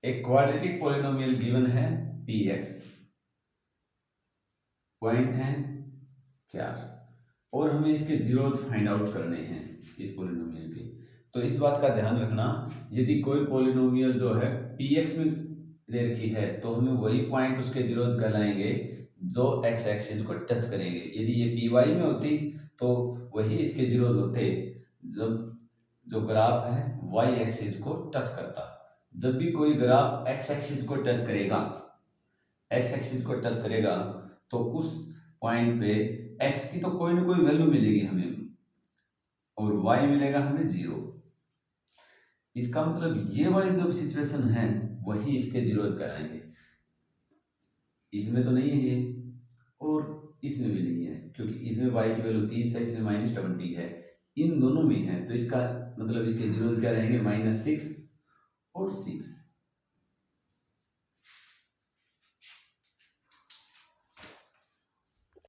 एक quadratic polynomial given है P x, point है 4 और हमें इसके जीरोज फाइंड आउट करने हैं इस पॉलिनोमियल के। तो इस बात का ध्यान रखना, यदि कोई पॉलिनोमियल जो है पी एक्स में दे रखी है तो हमें वही पॉइंट उसके जीरोज कहलाएंगे जो एक्स एक्सिस को टच करेंगे। यदि ये पी वाई में होती तो वही इसके जीरोज होते जब जो ग्राफ है वाई एक्सिस को टच करता। जब भी कोई ग्राफ एक्स एक्सिस को टच करेगा, एक्स एक्सिस को टच करेगा तो उस पॉइंट पे एक्स की तो कोई ना कोई वैल्यू मिलेगी हमें और वाई मिलेगा हमें 0। इसका मतलब ये वाली जो सिचुएशन है वही इसके जीरोज कहलाएंगे। इसमें तो नहीं है ये और इसमें भी नहीं है, क्योंकि इसमें वाई की वैल्यू 30 है, इसमें -20 है, इन दोनों में है। तो इसका मतलब इसके जीरोज क्या रहेंगे, -6 और 6।